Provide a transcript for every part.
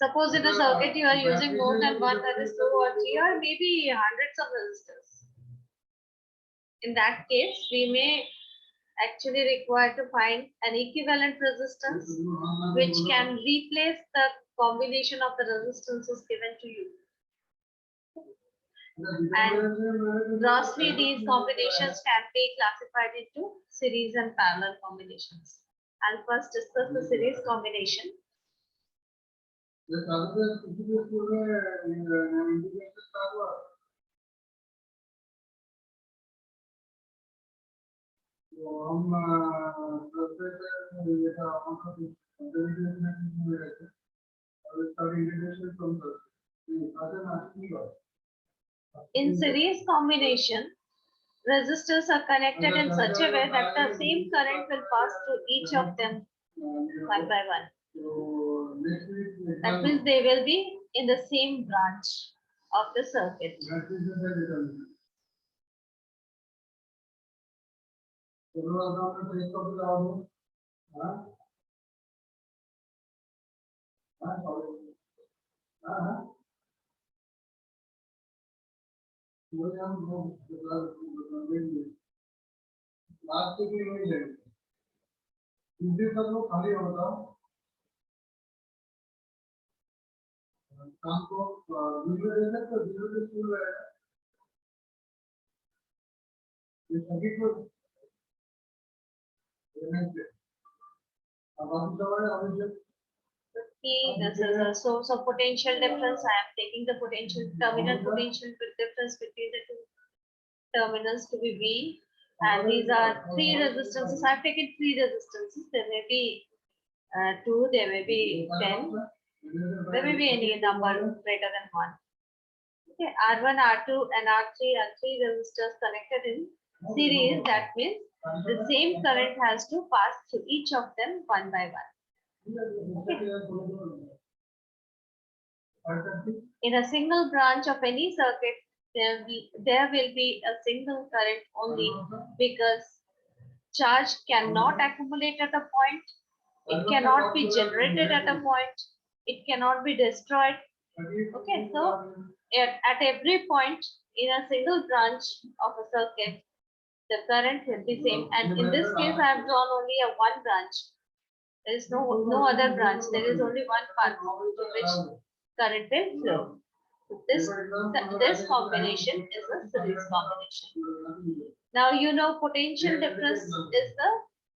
Suppose in a circuit you are using more than one, that is 2 or 3 or maybe hundreds of resistors. In that case, we may actually require to find an equivalent resistance which can replace the combination of the resistances given to you. And grossly, these combinations can be classified into series and parallel combinations. I'll first discuss the series combination. In series combination, resistors are connected in such a way that the same current will pass through each of them one by one. That means they will be in the same branch of the circuit. This is a source of potential difference. I am taking the potential terminal potential difference between the two terminals to be V, and these are 3 resistances. I have taken 3 resistances. There may be 2, there may be 10, there may be any number greater than 1. Okay, R1, R2, and R3 are 3 resistors connected in series. That means the same current has to pass through each of them one by one. Okay. In a single branch of any circuit, there will be a single current only, because charge cannot accumulate at a point, it cannot be generated at a point, it cannot be destroyed. Okay, so at every point in a single branch of a circuit, the current will be same. And in this case, I have drawn only a one branch. There is no other branch. There is only one path to which current will flow. This combination is a series combination. Now you know potential difference is the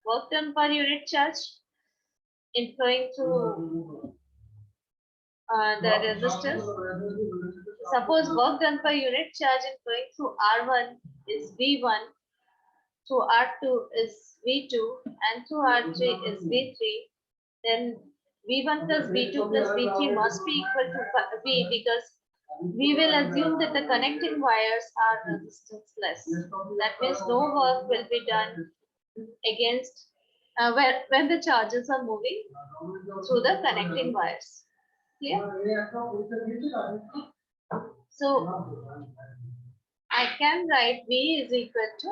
work done per unit charge in flowing through the resistors. Suppose work done per unit charge in flowing through R1 is V1, through R2 is V2, and through R3 is V3, then V1 plus V2 plus V3 must be equal to V, because we will assume that the connecting wires are resistanceless. That means no work will be done against when the charges are moving through the connecting wires. Clear? So I can write V is equal to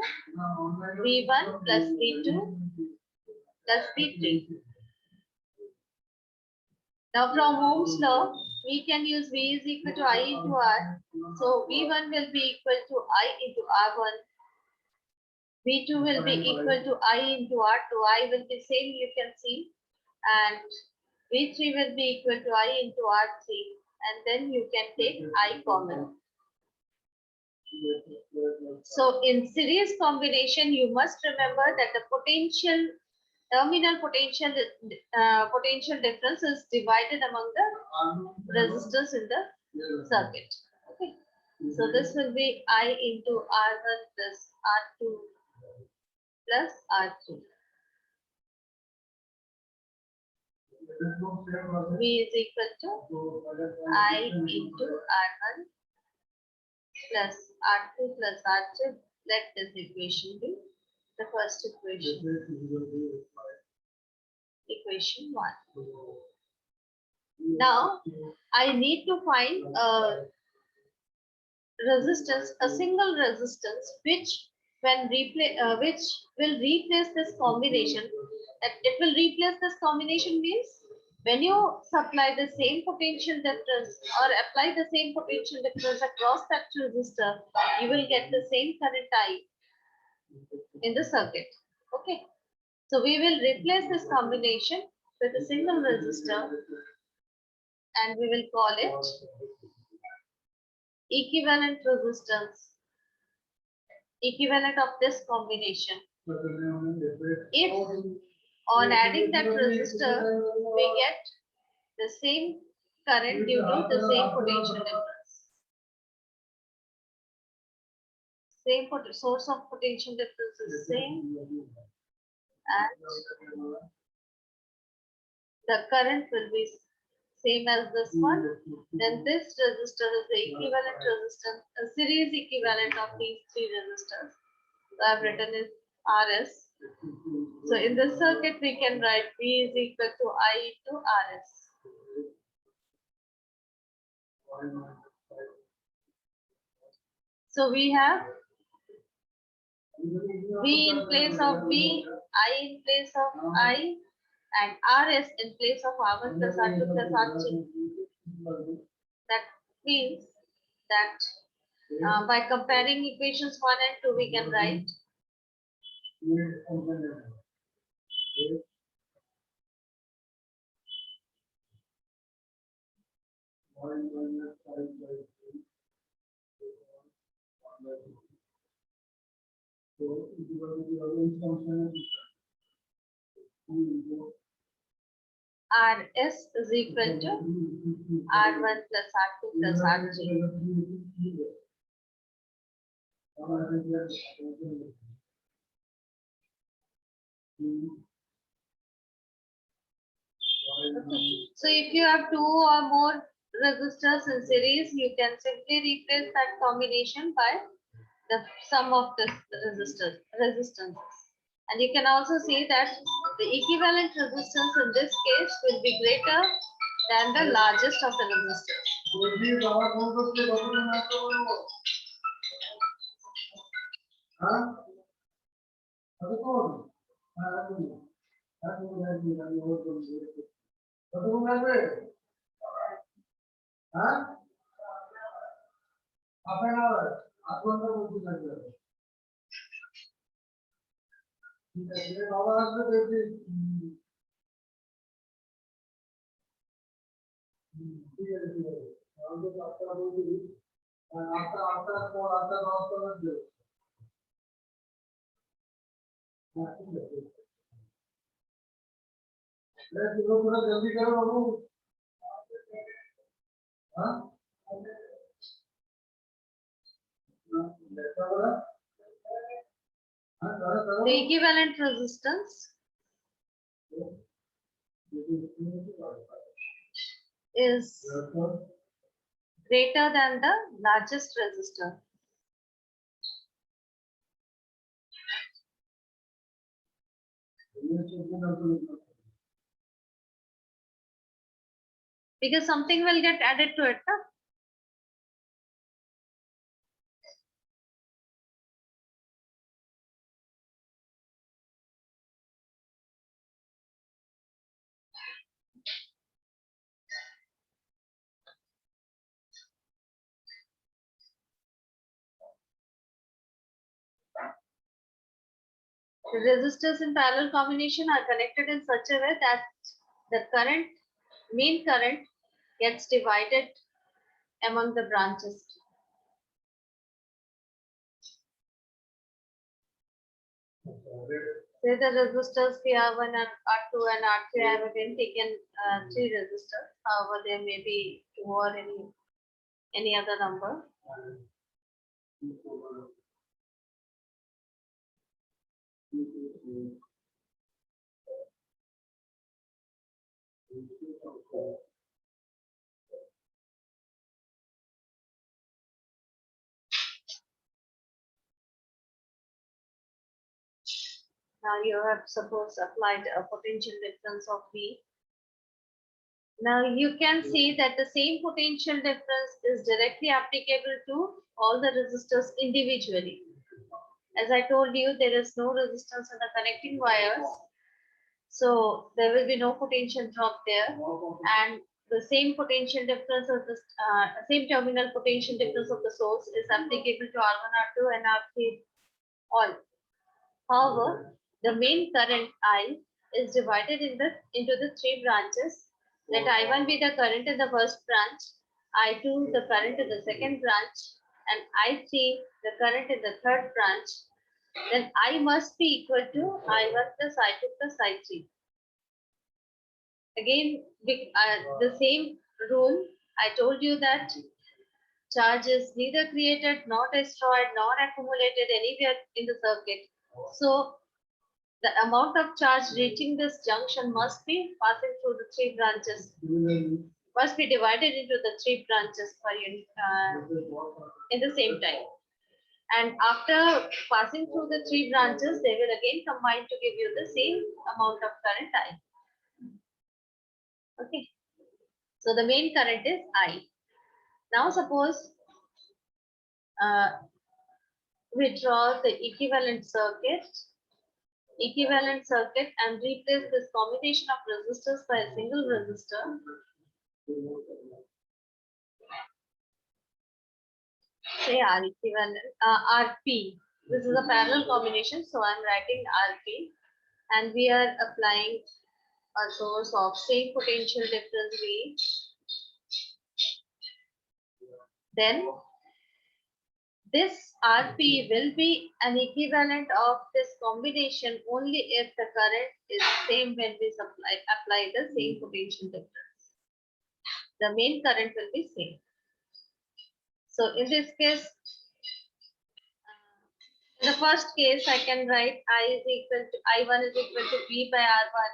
V1 plus V2 plus V3. Now from Ohm's law, we can use V is equal to I into R. So V1 will be equal to I into R1. V2 will be equal to I into R2. I will be same, you can see. And V3 will be equal to I into R3. And then you can take I common. So in series combination, you must remember that the potential terminal potential difference is divided among the resistors in the circuit. Okay. So this will be I into R1 plus R2 plus R3. V is equal to I into R1 plus R2 plus R3. Let this equation be the first equation. Equation 1. Now I need to find a resistance, a single resistance, which will replace this combination. That it will replace this combination means When you supply the same potential difference or apply the same potential difference across that resistor, you will get the same current I in the circuit. Okay. So we will replace this combination with a single resistor and we will call it equivalent resistance, equivalent of this combination. If on adding that resistor, we get the same current due to the same potential difference. Same source of potential difference is same and the current will be same as this one. Then this resistor is the equivalent resistance, a series equivalent of these three resistors. So I've written is RS. So in this circuit, we can write V is equal to I into RS. So we have V in place of V, I in place of I, and RS in place of R1 plus R2 plus R3. That means that by comparing equations 1 and 2, we can write RS is equal to R1 plus R2 plus R3. Okay. So if you have two or more resistors in series, you can simply replace that combination by the sum of the resistances. And you can also see that the equivalent resistance in this case will be greater than the largest of the resistors. The equivalent resistance is greater than the largest resistor. Because something will get added to it. Huh? The resistors in parallel combination are connected in such a way that the main current gets divided among the branches. Say the resistors R1 and R2 and R3, I have again taken three resistors. However, there may be two or any other number. Now you have suppose applied a potential difference of V. Now you can see that the same potential difference is directly applicable to all the resistors individually. As I told you, there is no resistance in the connecting wires. So So there will be no potential drop there, and the same potential difference of the same terminal potential difference of the source is applicable to R1, R2, and R3 all. However, the main current I is divided into the three branches. Let I1 be the current in the first branch, I2 the current in the second branch, and I3 the current in the third branch. Then I must be equal to I1 plus I2 plus I3. Again, the same rule. I told you that charge is neither created nor destroyed nor accumulated anywhere in the circuit. So the amount of charge reaching this junction must be passing through the three branches, must be divided into the three branches per unit in the same time. And after passing through the three branches, they will again combine to give you the same amount of current I. Okay. So the main current is I. Now suppose we draw the equivalent circuit and replace this combination of resistors by a single resistor. Say R equivalent, RP. This is a parallel combination, so I'm writing RP, and we are applying a source of same potential difference V. Then this RP will be an equivalent of this combination only if the current is same when we apply the same potential difference. The main current will be same. So in this case, in the first case, I can write I1 is equal to V by R1.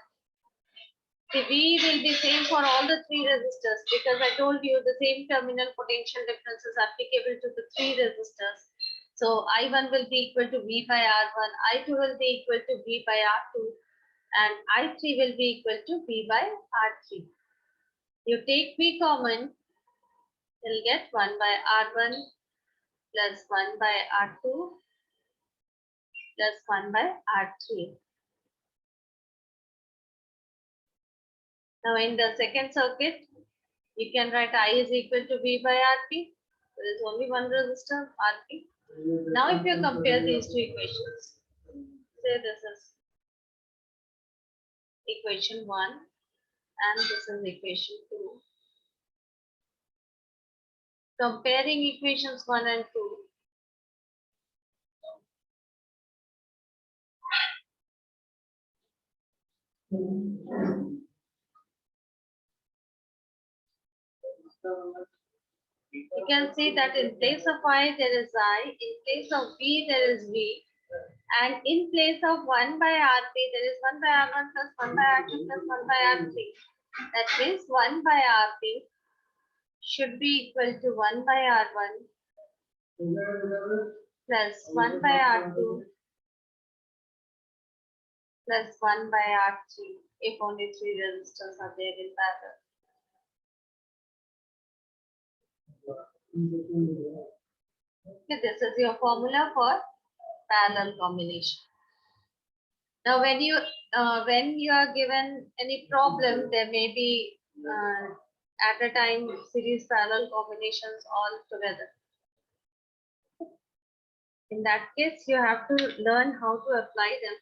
The V will be same for all the three resistors because I told you the same terminal potential difference is applicable to the three resistors. So I1 will be equal to V by R1, I2 will be equal to V by R2, and I3 will be equal to V by R3. You take V common, you'll get 1 by R1 plus 1 by R2 plus 1 by R3. Now in the second circuit, you can write I is equal to V by RP. There is only one resistor, RP. Now if you compare these two equations, say this is equation 1 and this is equation 2. Comparing equations 1 and 2, you can see that in place of I there is I, in place of V there is V, and in place of 1 by RP there is 1 by R1 plus 1 by R2 plus 1 by R3. That means 1 by RP should be equal to 1 by R1 plus 1 by R2 plus 1 by R3 if only three resistors are there in parallel. Okay, this is your formula for parallel combination. Now when you are given any problem, there may be at a time series parallel combinations all together. In that case, you have to learn how to apply them.